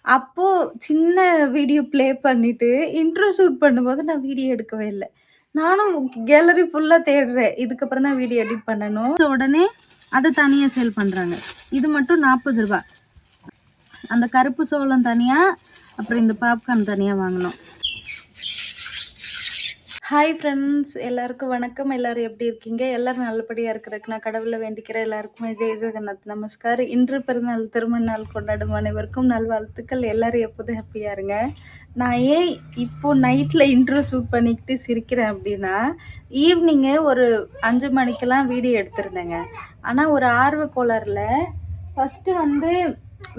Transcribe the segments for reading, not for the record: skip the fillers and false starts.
அப்போ சின்ன video play பண்ணிட்டு, இன்ட்ரோ ஷூட் பண்ணும்போது நான் வீடியோ எடுக்கவே இல்ல. நானும் கேலரி ஃபுல்லா தேடுறேன். இதுக்கப்புறம் தான் வீடியோ எடிட் பண்ணணும். உடனே அத தனியா சேல் பண்றாங்க. இது மட்டும் ரூ. 40. அந்த கருப்பு சோளம் தனியா, அப்புறம் இந்த பாப்கார்ன் தனியா வாங்கணும். ஹாய் ஃப்ரெண்ட்ஸ், எல்லாருக்கும் வணக்கம். எல்லாரும் எப்படி இருக்கீங்க? எல்லாரும் நல்லபடியாக இருக்கிறதுக்கு நான் கடவுளை வேண்டிக்கிறேன். எல்லாருக்குமே ஜெய் ஜெகநாத் நமஸ்கார். இன்று பிறந்தநாள் திருமண நாள் கொண்டாடும் அனைவருக்கும் நல்வாழ்த்துக்கள். எல்லாரும் எப்போதும் ஹாப்பியாக இருங்க. நான் ஏன் இப்போ நைட்டில் இன்ட்ரோ ஷூட் பண்ணிக்கிட்டு சிரிக்கிறேன் அப்படின்னா, ஈவினிங்கு ஒரு 5 மணிக்கெல்லாம் வீடியோ எடுத்திருந்தேங்க. ஆனால் ஒரு ஆர்வ கோளாறுல ஃபஸ்ட்டு வந்து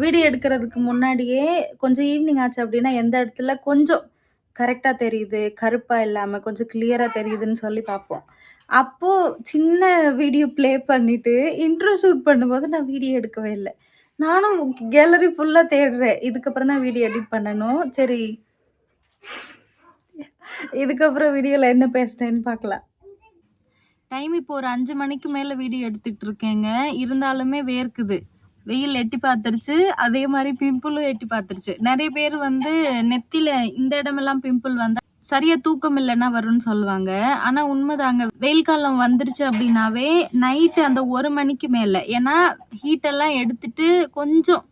வீடியோ எடுக்கிறதுக்கு முன்னாடியே கொஞ்சம் ஈவினிங் ஆச்சு அப்படின்னா எந்த இடத்துல கொஞ்சம் கரெக்ட்டா தெரியுது, கருப்பா இல்லாம கொஞ்சம் கிளியரா தெரியுதுன்னு சொல்லி பார்ப்போம். அப்போ சின்ன வீடியோ ப்ளே பண்ணிட்டு, இன்ட்ரோ ஷூட் பண்ணும்போது நான் வீடியோ எடுக்கவே இல்ல. நானும் கேலரி ஃபுல்லா தேடுறேன். இதுக்கப்புறம் தான் வீடியோ எடிட் பண்ணணும். சரி, இதுக்கப்புறம் வீடியோல என்ன பேசுனேன்னு பார்க்கலாம். டைம் இப்போ ஒரு 5 மணிக்கு மேல வீடியோ எடுத்துட்டு இருக்கேங்க. இருந்தாலுமே வேர்க்குது. வெயில் எட்டி பார்த்துருச்சு. அதே மாரி பிம்பிளும் எட்டி பார்த்துருச்சு. நெறைய பேர் வந்து நெத்தில இந்த இடமெல்லாம் பிம்பிள் வந்தா சரியா தூக்கம் இல்லன்னா வரும்னு சொல்லுவாங்க. ஆனா உண்மைதாங்க. வெயில் காலம் வந்துருச்சு அப்படின்னாவே நைட்டு அந்த 1 மணிக்கு மேல. ஏன்னா ஹீட் எல்லாம் எடுத்துட்டு கொஞ்சம்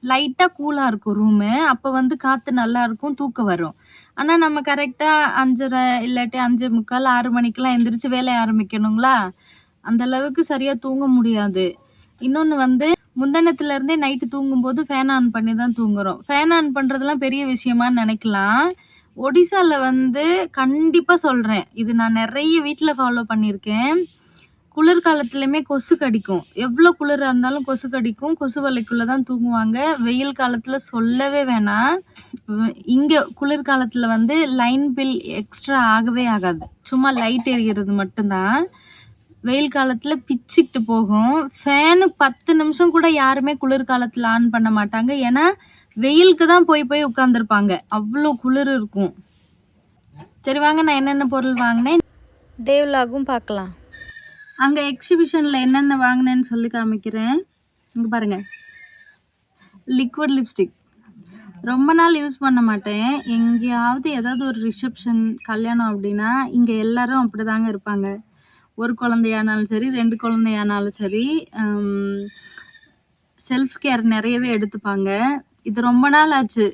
லைட்டா கூலா இருக்கும் ரூமு. அப்ப வந்து காத்து நல்லா இருக்கும். தூக்கம் வரும். ஆனா நம்ம கரெக்ட்டா 5:30 இல்லாட்டி 5:45, 6 மணிக்கெல்லாம் எந்திரிச்சு வேலைய ஆரம்பிக்கணுங்களா? அந்த அளவுக்கு சரியா தூங்க முடியாது. இன்னொன்னு வந்து முந்தானத்துல இருந்தே நைட்டு தூங்கும்போது ஃபேன் ஆன் பண்ணி தான் தூங்குறோம். ஃபேன் ஆன் பண்றதெல்லாம் பெரிய விஷயமான்னு நெனைக்கலாம். ஒடிசால வந்து கண்டிப்பா சொல்றேன். இது நான் நெறைய வீட்ல ஃபாலோ பண்ணியிருக்கேன். குளிர்காலத்துலயுமே கொசு கடிக்கும். எவ்ளோ குளிரா இருந்தாலும் கொசு கடிக்கும். கொசு வலைக்குள்ள தான் தூங்குவாங்க. வெயில் காலத்துல சொல்லவே வேணாம். இங்க குளிர்காலத்துல வந்து லைன் பில் எக்ஸ்ட்ரா ஆகவே ஆகாது. சும்மா லைட் எரிகிறது மட்டும்தான். வெயில் காலத்துல பிச்சுக்கிட்டு போகும். ஃபேனு 10 நிமிஷம் கூட யாருமே குளிர்காலத்துல ஆன் பண்ண மாட்டாங்க. ஏன்னா வெயிலுக்கு தான் போய் போய் உட்காந்துருப்பாங்க. அவ்வளோ குளிர் இருக்கும். சரி வாங்க, நான் என்னென்ன பொருள் வாங்கினேன் டே விலாகும் பார்க்கலாம். அங்கே எக்ஸிபிஷனில் என்னென்ன வாங்கினேன்னு சொல்லி காமிக்கிறேன். இங்கே பாருங்க, லிக்விட் லிப்ஸ்டிக். ரொம்ப நாள் யூஸ் பண்ண மாட்டேன். எங்கேயாவது ஏதாவது ஒரு ரிசப்ஷன், கல்யாணம் அப்படின்னா இங்கே எல்லாரும் அப்படி தாங்க இருப்பாங்க. ஒரு குழந்தையானாலும் சரி, 2 குழந்தையானாலும் சரி, செல்ஃப் கேர் நிறையவே எடுத்துப்பாங்க. இது ரொம்ப நாள் ஆச்சு.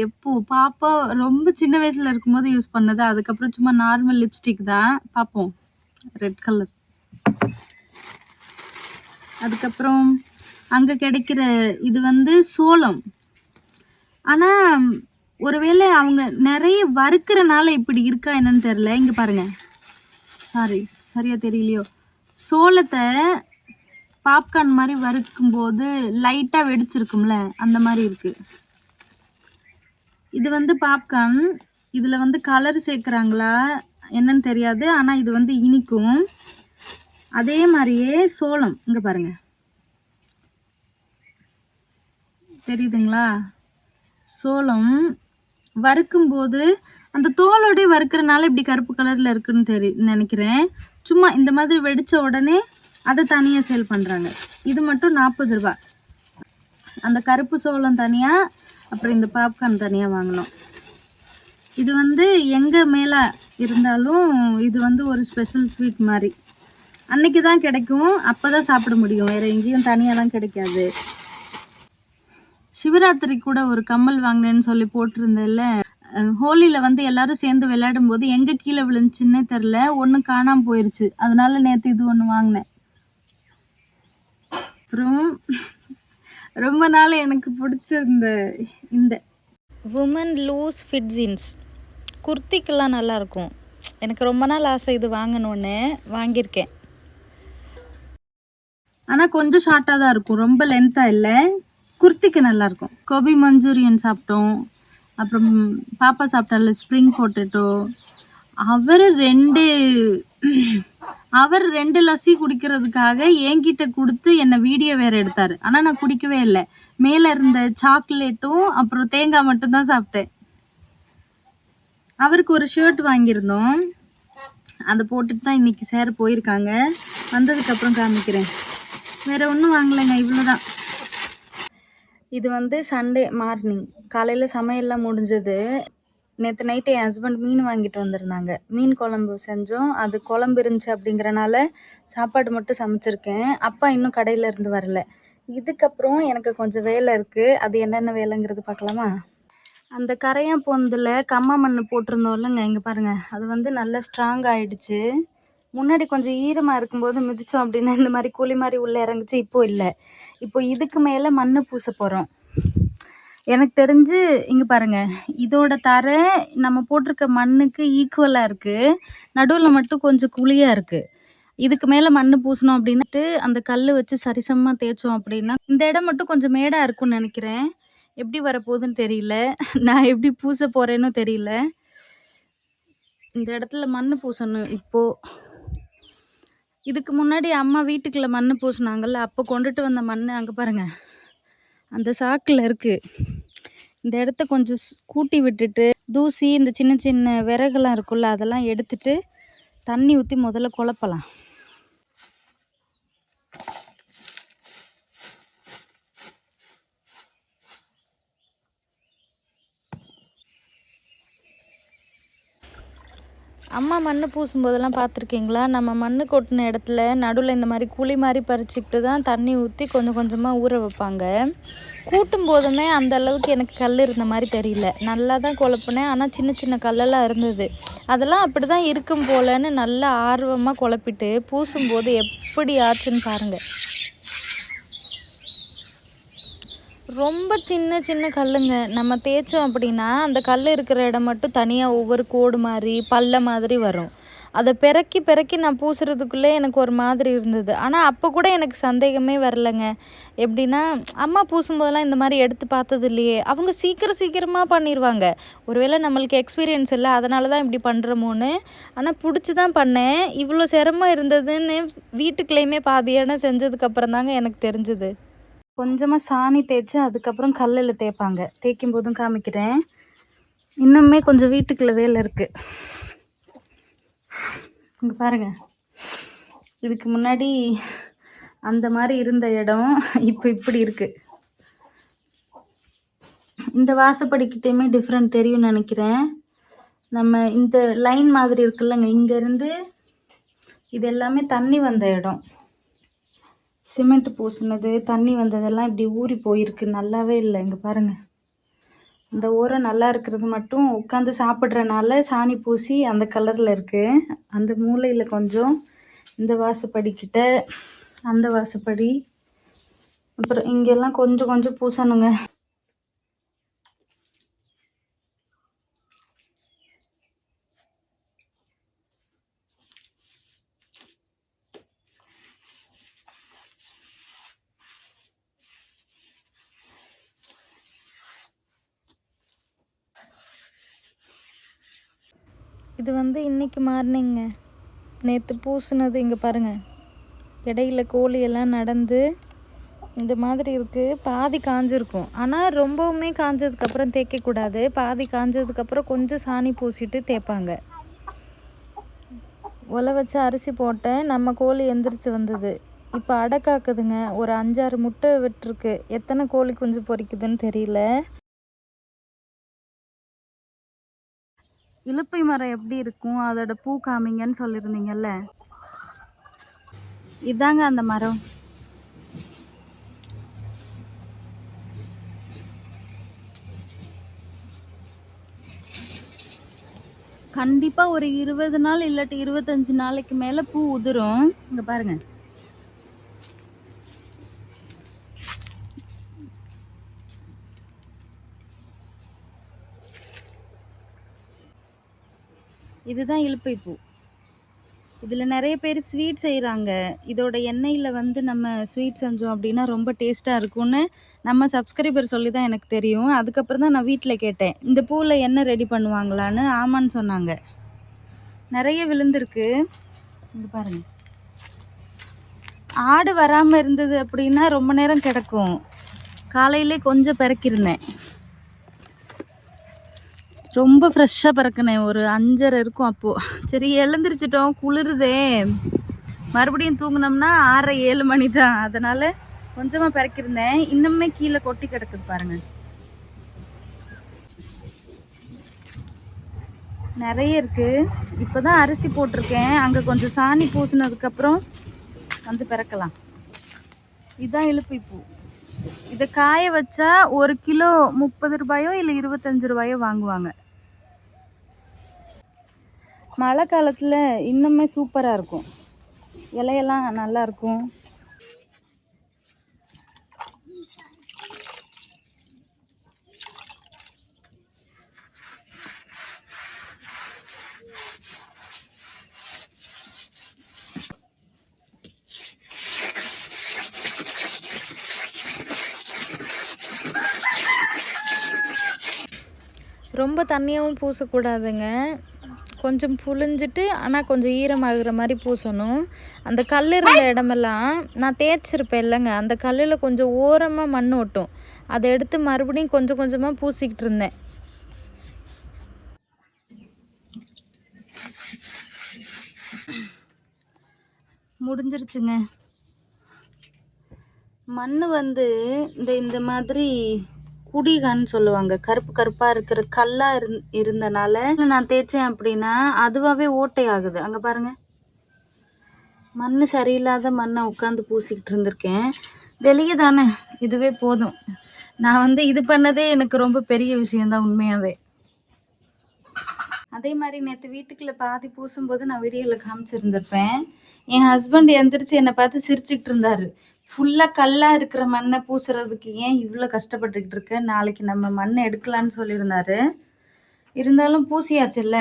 எப்போ பாப்பா ரொம்ப சின்ன வயசுல இருக்கும்போது யூஸ் பண்ணது. அதுக்கப்புறம் சும்மா நார்மல் லிப்ஸ்டிக் தான். பார்ப்போம், ரெட் கலர். அதுக்கப்புறம் அங்கே கிடைக்கிற இது வந்து சோளம். ஆனால் ஒருவேளை அவங்க நிறைய வறுக்கிறனால இப்படி இருக்கா என்னன்னு தெரில. இங்கே பாருங்க, சரியா தெரியலையோ. சோளத்தை பாப்கார்ன் மாதிரி வறுக்கும்போது லைட்டாக வெடிச்சிருக்கும்ல, அந்த மாதிரி இருக்கு. இது வந்து பாப்கார்ன். இதில் வந்து கலர் சேர்க்குறாங்களா என்னன்னு தெரியாது. ஆனால் இது வந்து இனிக்கும். அதே மாதிரியே சோளம் இங்கே பாருங்க, தெரியுதுங்களா? சோளம் வறுக்கும்போது அந்த தோலோடய வறுக்கிறனால இப்படி கருப்பு கலரில் இருக்குன்னு நினைக்கிறேன். சும்மா இந்த மாதிரி வெடித்த உடனே அதை தனியாக சேல் பண்ணுறாங்க. இது மட்டும் ரூ. 40. அந்த கருப்பு சோளம் தனியாக, அப்புறம் இந்த பாப்கார்ன் தனியாக வாங்கினோம். இது வந்து எங்கே மேலே இருந்தாலும் இது வந்து ஒரு ஸ்பெஷல் ஸ்வீட் மாதிரி. அன்னைக்கு தான் கிடைக்கும், அப்போ தான் சாப்பிட முடியும். வேறு எங்கேயும் தனியாலாம் கிடைக்காது. சிவராத்திரி கூட ஒரு கம்மல் வாங்கினேன்னு சொல்லி போட்டிருந்தேன்ல. ஹோலியில் வந்து எல்லாரும் சேர்ந்து விளையாடும் போது எங்கே கீழே விழுந்துச்சுன்னே தெரில. ஒன்று காணாமல் போயிடுச்சு. அதனால நேற்று இது ஒன்று வாங்கினேன். அப்புறம் ரொம்ப நாள் எனக்கு பிடிச்சிருந்த இந்த உமன் லூஸ் ஃபிட் ஜீன்ஸ் குர்த்திக்கெல்லாம் நல்லாயிருக்கும். எனக்கு ரொம்ப நாள் ஆசை இது வாங்கணுன்னு. வாங்கியிருக்கேன். ஆனால் கொஞ்சம் ஷார்ட்டாக தான் இருக்கும், ரொம்ப லென்த்தாக இல்லை. குர்த்திக்கு நல்லாயிருக்கும். கோபி மஞ்சூரியன் சாப்பிட்டோம். அப்புறம் பாப்பா சாப்பிட்டால ஸ்ப்ரிங் பொட்டேட்டோ. அவர் 2 லஸ்ஸி குடிக்கிறதுக்காக என்கிட்ட கொடுத்து என்னை வீடியோ வேறு எடுத்தார். ஆனால் நான் குடிக்கவே இல்லை. மேலே இருந்த சாக்லேட்டும் அப்புறம் தேங்காய் மட்டும்தான் சாப்பிட்டேன். அவருக்கு ஒரு ஷர்ட் வாங்கியிருந்தோம். அதை போட்டுட்டு தான் இன்றைக்கி சேர போயிருக்காங்க. வந்ததுக்கப்புறம் காமிக்கிறேன். வேறு ஒன்றும் வாங்கலைங்க, இவ்வளோதான். இது வந்து சண்டே மார்னிங் காலையில் சமையல்லாம் முடிஞ்சது. நேற்று நைட்டு என் ஹஸ்பண்ட் மீன் வாங்கிட்டு வந்திருந்தாங்க. மீன் குழம்பு செஞ்சோம். அது குழம்பு இருந்துச்சு அப்படிங்கிறனால சாப்பாடு மட்டும் சமைச்சிருக்கேன். அப்பா இன்னும் கடையில் இருந்து வரல. இதுக்கப்புறம் எனக்கு கொஞ்சம் வேலை இருக்குது. அது என்னென்ன வேலைங்கிறது பார்க்கலாமா? அந்த கரையான் பொந்தில் கம்மா மண் போட்டிருந்தோம் இல்லைங்க, இங்கே பாருங்கள், அது வந்து நல்லா ஸ்ட்ராங் ஆகிடுச்சு. முன்னாடி கொஞ்சம் ஈரமாக இருக்கும்போது மிதித்தோம் அப்படின்னா இந்த மாதிரி குழி மாதிரி உள்ளே இறங்குச்சு. இப்போது இல்லை. இப்போ இதுக்கு மேலே மண் பூச போகிறோம். எனக்கு தெரிஞ்சு இங்கே பாருங்கள், இதோட தரை நம்ம போட்டிருக்க மண்ணுக்கு ஈக்குவலாக இருக்குது. நடுவில் மட்டும் கொஞ்சம் குழியாக இருக்குது. இதுக்கு மேலே மண் பூசணும் அப்படின்ட்டு அந்த கல் வச்சு சரிசமமாக தேய்ச்சோம் அப்படின்னா இந்த இடம் மட்டும் கொஞ்சம் மேடாக இருக்கும்னு நினைக்கிறேன். எப்படி வரப்போகுதுன்னு தெரியல. நான் எப்படி பூச போகிறேன்னு தெரியல. இந்த இடத்துல மண் பூசணும். இப்போது இதுக்கு முன்னாடி அம்மா வீட்டுக்குள்ளே மண் பூசினாங்கல்ல, அப்போ கொண்டுட்டு வந்த மண் அங்கே பாருங்கள் அந்த சாக்கில் இருக்குது. இந்த இடத்த கொஞ்சம் கூட்டி விட்டுட்டு தூசி இந்த சின்ன சின்ன விறகுலாம் இருக்குல்ல அதெல்லாம் எடுத்துட்டு தண்ணி ஊற்றி முதல்ல குழப்பலாம். அம்மா மண் பூசும்போதெல்லாம் பார்த்துருக்கீங்களா? நம்ம மண் கொட்டின இடத்துல நடுவில் இந்த மாதிரி குழி மாதிரி பறிச்சுக்கிட்டு தான் தண்ணி ஊற்றி கொஞ்சம் கொஞ்சமாக ஊற வைப்பாங்க. கூட்டும் போதுமே அந்த அளவுக்கு எனக்கு கல் இருந்த மாதிரி தெரியல. நல்லா தான் குழப்பினேன். ஆனால் சின்ன சின்ன கல்லெல்லாம் இருந்தது. அதெல்லாம் அப்படி தான் இருக்கும் போலன்னு நல்லா ஆர்வமாக குழப்பிட்டு பூசும்போது எப்படி ஆச்சுன்னு பாருங்கள். ரொம்ப சின்ன சின்ன கல்லுங்க. நம்ம தேய்ச்சோம் அப்படின்னா அந்த கல் இருக்கிற இடம் மட்டும் தனியாக ஒவ்வொரு கோடு மாதிரி பல்ல மாதிரி வரும். அதை பெருக்கி நான் பூசுறதுக்குள்ளே எனக்கு ஒரு மாதிரி இருந்தது. ஆனால் அப்போ கூட எனக்கு சந்தேகமே வரலைங்க. எப்படின்னா அம்மா பூசும்போதெல்லாம் இந்த மாதிரி எடுத்து பார்த்தது இல்லையே. அவங்க சீக்கிரமாக பண்ணிடுவாங்க. ஒருவேளை நம்மளுக்கு எக்ஸ்பீரியன்ஸ் இல்லை, அதனால தான் இப்படி பண்ணுறோமோன்னு. ஆனால் பிடிச்சி தான் பண்ணேன். இவ்வளோ சிரமம் இருந்ததுன்னு வீட்டுக்குள்ளேயுமே பாதியான செஞ்சதுக்கப்புறம் தாங்க எனக்கு தெரிஞ்சுது. கொஞ்சமாக சாணி தேய்ச்சி அதுக்கப்புறம் கல்லில் தேய்ப்பாங்க. தேய்க்கும் போதும் காமிக்கிறேன். இன்னுமே கொஞ்சம் வீட்டுக்குள்ளே வேலை இருக்குது. இங்கே பாருங்கள், இதுக்கு முன்னாடி அந்த மாதிரி இருந்த இடம் இப்போ இப்படி இருக்குது. இந்த வாசப்படிக்கிட்டேயுமே டிஃப்ரெண்ட் தெரியும்னு நினைக்கிறேன். நம்ம இந்த லைன் மாதிரி இருக்குல்லங்க, இங்கேருந்து இது எல்லாமே தண்ணி வந்த இடம். சிமெண்ட் பூசினது தண்ணி வந்ததெல்லாம் இப்படி ஊறி போயிருக்கு. நல்லாவே இல்லை. இங்கே பாருங்கள், இந்த ஓரம் நல்லா இருக்கிறது மட்டும் உட்காந்து சாப்பிட்றனால சாணி பூசி அந்த கலரில் இருக்குது. அந்த மூலையில் கொஞ்சம், இந்த வாசப்படிக்கிட்ட அந்த வாசப்படி, அப்புறம் இங்கெல்லாம் கொஞ்சம் கொஞ்சம் பூசணுங்க. இது வந்து இன்றைக்கி மார்னிங்க. நேற்று பூசினது. இங்கே பாருங்கள், இடையில கோழியெல்லாம் நடந்து இந்த மாதிரி இருக்குது. பாதி காஞ்சிருக்கும். ஆனால் ரொம்பவுமே காஞ்சதுக்கப்புறம் தேய்க்கக்கூடாது. பாதி காஞ்சதுக்கப்புறம் கொஞ்சம் சாணி பூசிட்டு தேய்ப்பாங்க. ஒலை வச்சு அரிசி போட்டேன். நம்ம கோழி எந்திரிச்சு வந்தது. இப்போ அடை காக்குதுங்க. ஒரு 5-6 முட்டை விட்டுருக்கு. எத்தனை கோழி குஞ்சு பொரிக்குதுன்னு தெரியல. இலுப்பை மரம் எப்படி இருக்கும், அதோட பூ காமிங்கன்னு சொல்லியிருந்தீங்கல்ல, இதாங்க அந்த மரம். கண்டிப்பாக ஒரு 20 நாள் இல்லாட்டி 25 நாளைக்கு மேலே பூ உதிரும். இங்கே பாருங்க, இதுதான் இலுப்பை பூ. இதில் நிறைய பேர் ஸ்வீட் செய்கிறாங்க. இதோட எண்ணெயில் வந்து நம்ம ஸ்வீட் செஞ்சோம் அப்படின்னா ரொம்ப டேஸ்ட்டாக இருக்கும்னு நம்ம சப்ஸ்கிரைபர் சொல்லி தான் எனக்கு தெரியும். அதுக்கப்புறம் தான் நான் வீட்டில் கேட்டேன், இந்த பூவில் எண்ணெய் ரெடி பண்ணுவாங்களான்னு. ஆமான்னு சொன்னாங்க. நிறைய விழுந்திருக்கு. இங்கே பாருங்கள், ஆடு வராமல் இருந்தது அப்படின்னா ரொம்ப நேரம் கிடக்கும். காலையிலே கொஞ்சம் பிறக்கிருந்தேன். ரொம்ப ஃப்ரெஷ்ஷாக பறக்கினேன். ஒரு 5:30 இருக்கும் அப்போது. சரி எழுந்திரிச்சிட்டோம், குளிருதே, மறுபடியும் தூங்கினோம்னா 6-7 மணி தான். அதனால் கொஞ்சமாக பறக்கிருந்தேன், இன்னுமே கீழே கொட்டி கிடக்குது பாருங்க. நிறைய இருக்கு. இப்போதான் அரிசி போட்டிருக்கேன், அங்கே கொஞ்சம் சாணி பூசினதுக்கப்புறம் வந்து பிறக்கலாம். இதுதான் இலுப்பை பூ. இதை காய வச்சா 1 கிலோ 30 ரூபாயோ இல்லை 25 ரூபாயோ வாங்குவாங்க. மழை காலத்தில் இன்னுமே சூப்பராக இருக்கும், இலையெல்லாம் நல்லா இருக்கும். ரொம்ப தண்ணியாகவும் பூசக்கூடாதுங்க, கொஞ்சம் புழிஞ்சிட்டு ஆனால் கொஞ்சம் ஈரமாகிற மாதிரி பூசணும். அந்த கல் இருந்த இடமெல்லாம் நான் தேய்ச்சிருப்பேன் இல்லைங்க, அந்த கல்லில் கொஞ்சம் ஓரமாக மண் ஒட்டும், அதை எடுத்து மறுபடியும் கொஞ்சம் கொஞ்சமாக பூசிக்கிட்டு இருந்தேன். முடிஞ்சிருச்சுங்க. மண் வந்து இந்த மாதிரி குடிகான்னு சொல்லுவாங்க, கருப்பு கருப்பாக இருக்கிற கல்லாக இருந்தனால நான் தேய்ச்சேன் அப்படின்னா அதுவாகவே ஓட்டை ஆகுது. அங்கே பாருங்கள், மண் சரியில்லாத மண்ணை உட்காந்து பூசிக்கிட்டு இருந்திருக்கேன். வெளியே தானே, இதுவே போதும். நான் வந்து இது பண்ணதே எனக்கு ரொம்ப பெரிய விஷயந்தான் உண்மையாகவே. அதே மாதிரி நேற்று வீட்டுக்குள்ளே பாதி பூசும்போது நான் வீடியோவில் காமிச்சிருந்திருப்பேன். என் ஹஸ்பண்ட் எந்திரிச்சு என்னை பார்த்து சிரிச்சுக்கிட்டு இருந்தார். ஃபுல்லாக கல்லாக இருக்கிற மண்ணை பூசுறதுக்கு ஏன் இவ்வளோ கஷ்டப்பட்டுக்கிட்டு இருக்க, நாளைக்கு நம்ம மண்ணை எடுக்கலான்னு சொல்லியிருந்தாரு. இருந்தாலும் பூசியாச்சுல்ல,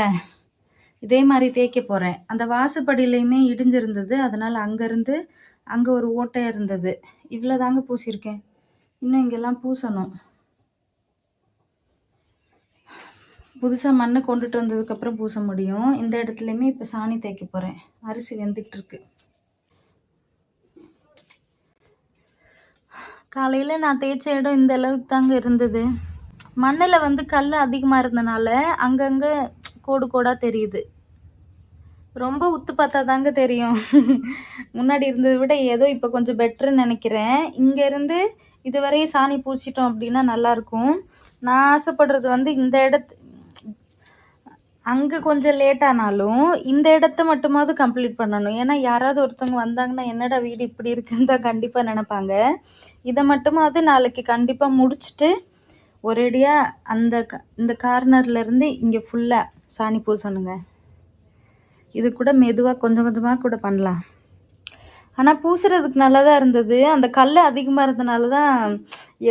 இதே மாதிரி தேய்க்க போகிறேன். அந்த வாசப்படியிலையுமே இடிஞ்சிருந்தது, அதனால் அங்கேருந்து அங்கே ஒரு ஓட்டை இருந்தது. இவ்வளோ தாங்க பூசியிருக்கேன், இன்னும் இங்கெல்லாம் பூசணும். புதுசாக மண்ணை கொண்டுட்டு வந்ததுக்கப்புறம் பூச முடியும். இந்த இடத்துலையுமே இப்போ சாணி தேய்க்க போகிறேன். அரிசி வெந்துக்கிட்டு இருக்கு. காலையில் நான் தேய்ச்ச இடம் இந்த அளவுக்கு தாங்க இருந்தது. மண்ணில் வந்து கல் அதிகமாக இருந்தனால அங்கங்கே கோடு கோடாக தெரியுது. ரொம்ப உத்து பார்த்தா தாங்க தெரியும். முன்னாடி இருந்ததை விட ஏதோ இப்போ கொஞ்சம் பெட்டர்ன்னு நினைக்கிறேன். இங்கேருந்து இதுவரையும் சாணி பூச்சிட்டோம் அப்படின்னா நல்லாயிருக்கும். நான் ஆசைப்படுறது வந்து இந்த இடத்து அங்கே கொஞ்சம் லேட்டானாலும் இந்த இடத்த மட்டுமாவது கம்ப்ளீட் பண்ணணும். ஏன்னா யாராவது ஒருத்தவங்க வந்தாங்கன்னா என்னடா வீடு இப்படி இருக்குன்னு தான் கண்டிப்பாக நினைப்பாங்க. இதை மட்டுமாவது நாளைக்கு கண்டிப்பாக முடிச்சுட்டு ஒரேடியாக இந்த கார்னர்லேருந்து இங்கே ஃபுல்லாக சாணி பூசணுங்க. இது கூட மெதுவாக கொஞ்சம் கொஞ்சமாக கூட பண்ணலாம். ஆனால் பூசுறதுக்கு நல்லா தான் இருந்தது. அந்த கல் அதிகமாக இருந்தனால தான்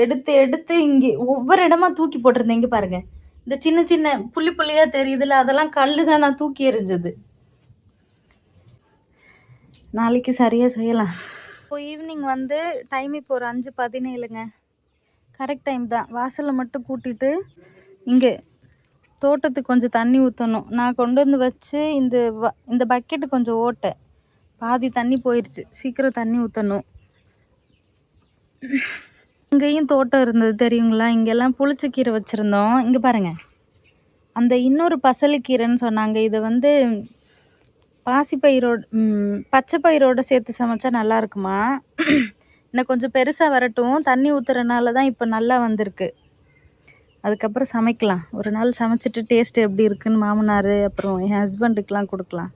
எடுத்து எடுத்து இங்கே ஒவ்வொரு இடமா தூக்கி போட்டிருந்தேன். இங்கே பாருங்கள், இந்த சின்ன சின்ன புள்ளி புள்ளியாக தெரியுதுல்ல, அதெல்லாம் கல் தான் நான் தூக்கி எறிஞ்சது. நாளைக்கு சரியாக செய்யலாம். இப்போ ஈவினிங் வந்து டைம் இப்போ ஒரு 5:17ங்க. கரெக்ட் டைம் தான். வாசலை மட்டும் கூட்டிட்டு இங்கே தோட்டத்துக்கு கொஞ்சம் தண்ணி ஊற்றணும். நான் கொண்டு வந்து வச்சு இந்த பக்கெட்டு கொஞ்சம் ஓட்டை, பாதி தண்ணி போயிடுச்சு. சீக்கிரம் தண்ணி ஊற்றணும். இங்கேயும் தோட்டம் இருந்தது தெரியுங்களா, இங்கெல்லாம் புளிச்சக்கீரை வச்சுருந்தோம். இங்கே பாருங்கள், அந்த இன்னொரு பசலிக்கீரைன்னு சொன்னாங்க. இதை வந்து பச்சை பயிரோடு சேர்த்து சமைச்சா நல்லா இருக்குமா. இன்னும் கொஞ்சம் பெருசாக வரட்டும், தண்ணி ஊற்றுறனால தான் இப்போ நல்லா வந்திருக்கு. அதுக்கப்புறம் சமைக்கலாம். ஒரு நாள் சமைச்சிட்டு டேஸ்ட் எப்படி இருக்குன்னு மாமனார் அப்புறம் என் ஹஸ்பண்டுக்கெலாம் கொடுக்கலாம்.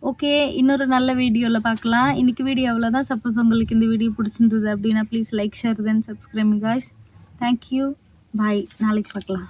ஓகே, இன்னொரு நல்ல வீடியோவில் பார்க்கலாம். இன்றைக்கி வீடியோ அவ்வளோதான். சப்போஸ் உங்களுக்கு இந்த வீடியோ பிடிச்சிருந்தது அப்படின்னா please like, share, then subscribe guys. Thank you, bye. நாளைக்கு பார்க்கலாம்.